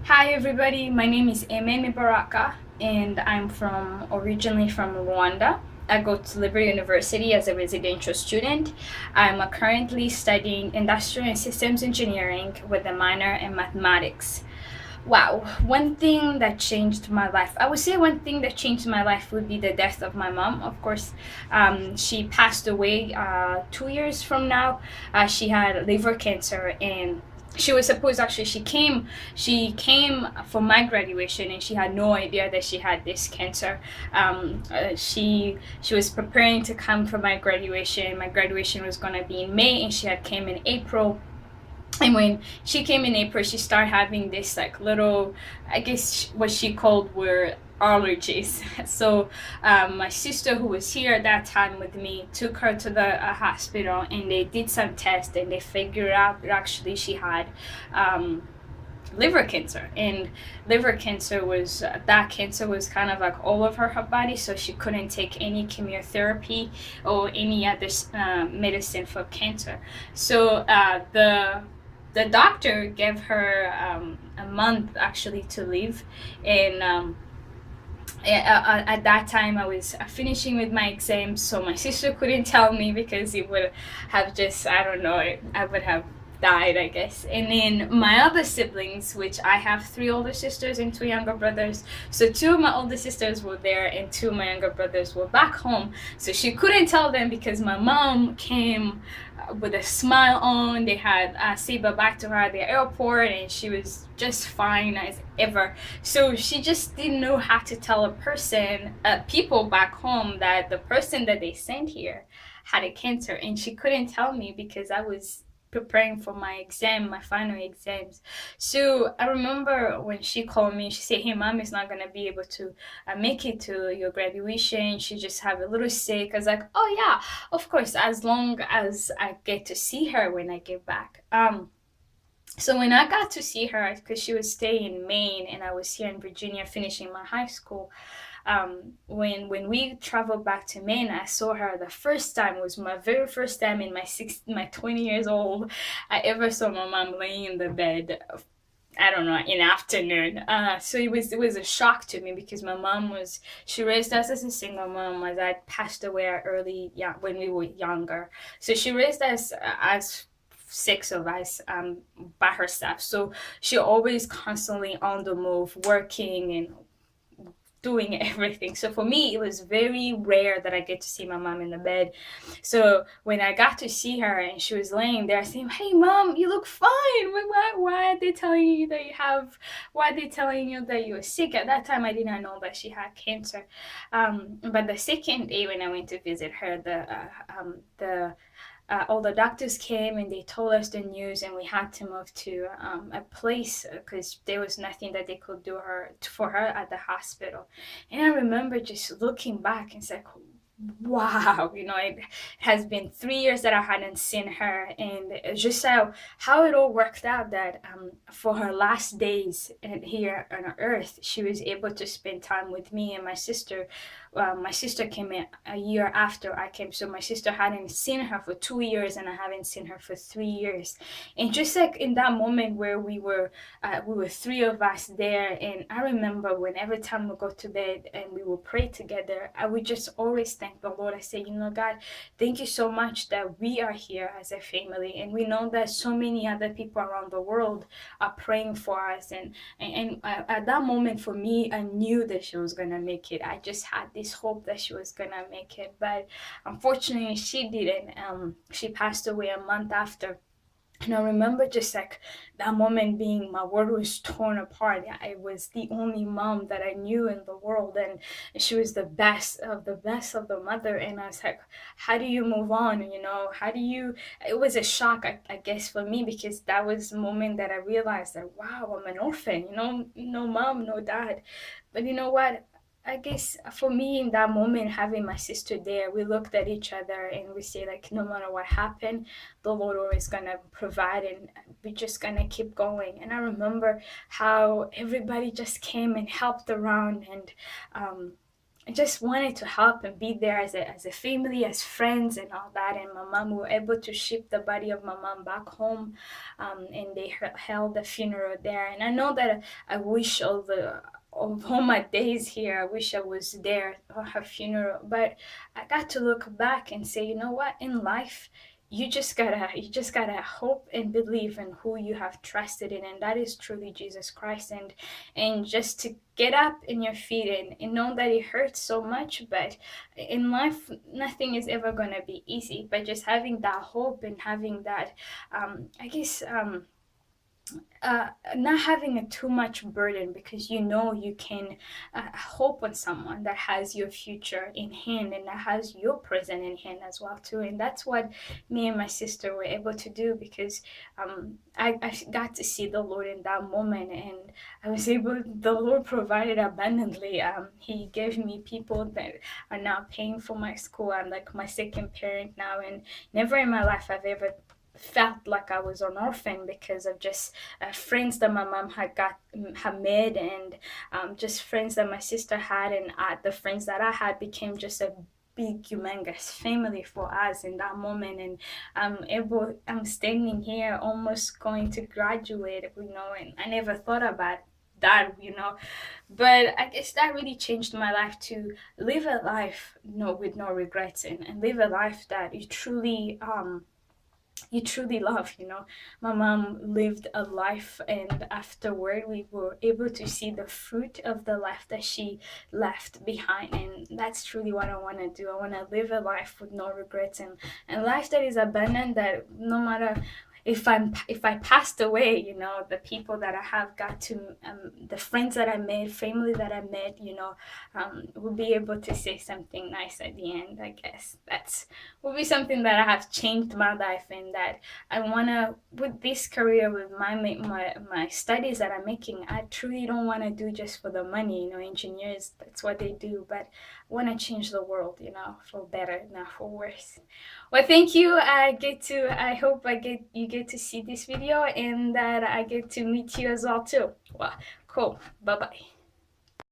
Hi everybody, my name is Aimee Baraka and I'm originally from Rwanda. I go to Liberty University as a residential student. I'm currently studying industrial and systems engineering with a minor in mathematics. Wow, one thing that changed my life. I would say one thing that changed my life would be the death of my mom. Of course, she passed away 2 years from now. She had liver cancer and she was supposed actually she came for my graduation and she had no idea that she had this cancer. She was preparing to come for my graduation. My graduation was gonna be in May and she had came in April, and when she came in April, she started having this like little, I guess what she called were allergies. So my sister, who was here at that time with me, took her to the hospital, and they did some tests, and they figured out that actually she had um, liver cancer. And liver cancer was that cancer was kind of like all over her body, so she couldn't take any chemotherapy or any other medicine for cancer. So the doctor gave her a month actually to live. And at that time I was finishing with my exams, so my sister couldn't tell me because it would have just, I don't know, I would have died, I guess. And then my other siblings, which I have three older sisters and two younger brothers, so two of my older sisters were there and two of my younger brothers were back home. So she couldn't tell them because my mom came with a smile on. They had say bye back to her at the airport, and she was just fine as ever. So she just didn't know how to tell people back home, that the person that they sent here had a cancer, and she couldn't tell me because I was preparing for my final exams. So I remember when she called me, she said, "Hey, mom is not gonna be able to make it to your graduation. She just have a little sick." I was like, "Oh yeah, of course, as long as I get to see her when I get back." So when I got to see her, because she was staying in Maine and I was here in Virginia finishing my high school, when we traveled back to Maine, I saw her the first time. It was my very first time in my 20 years old. I ever saw my mom laying in the bed. I don't know, in afternoon. So it was a shock to me because my mom was she raised us as a single mom. My dad passed away early, yeah, when we were younger. So she raised us as six of us by herself. So she always constantly on the move, working and doing everything. So for me, it was very rare that I get to see my mom in the bed. So when I got to see her and she was laying there, I said, "Hey, mom, you look fine. Why are they telling you that you have? Why are they telling you that you're sick?" At that time, I didn't know that she had cancer. But the second day when I went to visit her, the all the doctors came and they told us the news, and we had to move to a place because there was nothing that they could do for her at the hospital. And I remember just looking back and saying, wow, it has been 3 years that I hadn't seen her, and it's just how it all worked out that for her last days here on earth, she was able to spend time with me and my sister. My sister came in a year after I came, so my sister hadn't seen her for 2 years, and I haven't seen her for 3 years. And just like in that moment where we were three of us there, and I remember when every time we go to bed and we will pray together, I would just always thank the Lord. I say, God, thank you so much that we are here as a family, and we know that so many other people around the world are praying for us. And at that moment for me, I knew that she was gonna make it. I just had this hope that she was gonna make it, but unfortunately, she didn't. She passed away a month after. And I remember just like that moment being, my world was torn apart. I was the only mom that I knew in the world, and she was the best of the mother. And I was like, how do you move on? How do you? It was a shock, I guess, for me, because that was the moment that I realized that, wow, I'm an orphan. No mom, no dad. But you know what? I guess for me in that moment, having my sister there, we looked at each other and we say like, no matter what happened, the Lord always gonna provide, and we're just gonna keep going. And I remember how everybody just came and helped around, and um, I just wanted to help and be there as a family, as friends, and all that. And my mom, we were able to ship the body of my mom back home, and they held the funeral there. And I know that I wish of all my days here, I wish I was there for her funeral. But I got to look back and say, you know what? In life, you just gotta hope and believe in who you have trusted in, and that is truly Jesus Christ. And just to get up in your feet and know that it hurts so much, but in life nothing is ever gonna be easy. But just having that hope and having that, I guess, not having a too much burden, because you know you can hope on someone that has your future in hand and that has your present in hand as well too. And that's what me and my sister were able to do, because I got to see the Lord in that moment, and I was able, the Lord provided abundantly. He gave me people that are now paying for my school. I'm like my second parent now, and never in my life I've ever felt like I was an orphan, because of just friends that my mom had made, and just friends that my sister had, and the friends that I had became just a big humongous family for us in that moment. And I'm standing here almost going to graduate, and I never thought about that, but I guess that really changed my life, to live a life with no regrets, and live a life that you truly love. My mom lived a life, and afterward we were able to see the fruit of the life that she left behind. And that's truly what I want to do. I want to live a life with no regrets, and life that is abundant, that no matter if I passed away, the people that I have got to, the friends that I made, family that I met, will be able to say something nice at the end. I guess that's will be something that I have changed my life, and that I wanna, with this career, with my studies that I'm making. I truly don't want to do just for the money. Engineers, that's what they do, but I want to change the world, for better, not for worse. Well, thank you. I hope you get to see this video, and that I get to meet you as well too. Well, cool. Bye bye.